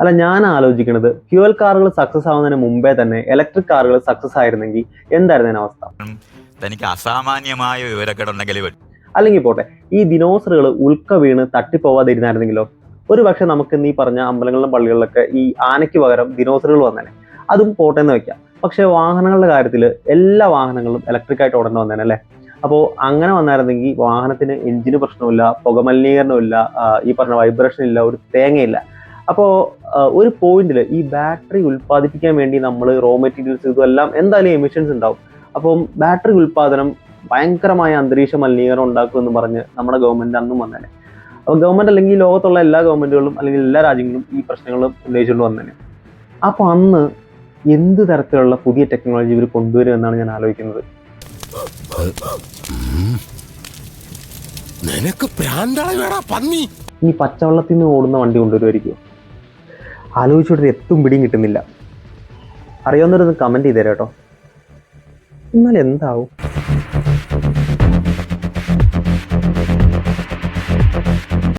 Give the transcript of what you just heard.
അല്ല, ഞാൻ ആലോചിക്കുന്നത് ഫ്യുവൽ കാറുകൾ സക്സസ് ആവുന്നതിന് മുമ്പേ തന്നെ ഇലക്ട്രിക് കാറുകൾ സക്സസ് ആയിരുന്നെങ്കിൽ എന്തായിരുന്നു അതിന് അവസ്ഥ? തനിക്ക് അസാമാന്യമായ വിവരക്കേടുണ്ടെങ്കിൽ അല്ലെങ്കിൽ പോട്ടെ, ഈ ദിനോസറുകൾ ഉൽക്ക വീണ് തട്ടിപ്പോവാതിരുന്നായിരുന്നെങ്കിലോ? ഒരു പക്ഷെ നമുക്ക് നീ പറഞ്ഞ അമ്പലങ്ങളിലും പള്ളികളിലൊക്കെ ഈ ആനയ്ക്ക് പകരം ദിനോസറുകൾ വന്നേനെ. അതും പോട്ടെ എന്ന് വെക്കാം. പക്ഷെ വാഹനങ്ങളുടെ കാര്യത്തിൽ എല്ലാ വാഹനങ്ങളും ഇലക്ട്രിക് ആയിട്ട് ഓടേണ്ടി വന്നേനെ അല്ലേ? അപ്പോൾ അങ്ങനെ വന്നായിരുന്നെങ്കിൽ വാഹനത്തിന് എഞ്ചിന് പ്രശ്നമില്ല, പുകമലിനീകരണമില്ല, ഈ പറഞ്ഞ വൈബ്രേഷൻ ഇല്ല, ഒരു തേങ്ങയില്ല. അപ്പോൾ ഒരു പോയിന്റിൽ ഈ ബാറ്ററി ഉൽപ്പാദിപ്പിക്കാൻ വേണ്ടി നമ്മൾ റോ മെറ്റീരിയൽസ് ഇതെല്ലാം എന്തായാലും എമിഷൻസ് ഉണ്ടാവും. അപ്പം ബാറ്ററി ഉൽപ്പാദനം ഭയങ്കരമായ അന്തരീക്ഷ മലിനീകരണം ഉണ്ടാക്കുമെന്ന് പറഞ്ഞ് നമ്മുടെ ഗവൺമെന്റ് അന്നും വന്നേനെ. അപ്പോൾ ഗവൺമെന്റ് അല്ലെങ്കിൽ ലോകത്തുള്ള എല്ലാ ഗവൺമെന്റുകളും അല്ലെങ്കിൽ എല്ലാ രാജ്യങ്ങളും ഈ പ്രശ്നങ്ങൾ ഉന്നയിച്ചുകൊണ്ട് വന്നേനെ. അപ്പോൾ അന്ന് എന്ത് തരത്തിലുള്ള പുതിയ ടെക്നോളജി ഇവർ കൊണ്ടുവരും എന്നാണ് ഞാൻ ആലോചിക്കുന്നത്. ഈ പച്ചവെള്ളത്തിൽ നിന്ന് ഓടുന്ന വണ്ടി കൊണ്ടുവരുമായിരിക്കും. ആലോചിച്ചിട്ട് എത്തും പിടിയും കിട്ടുന്നില്ല. അറിയാവുന്നവരൊന്ന് കമന്റ് ചെയ്തേരാ കേട്ടോ. എന്നാൽ എന്താവും?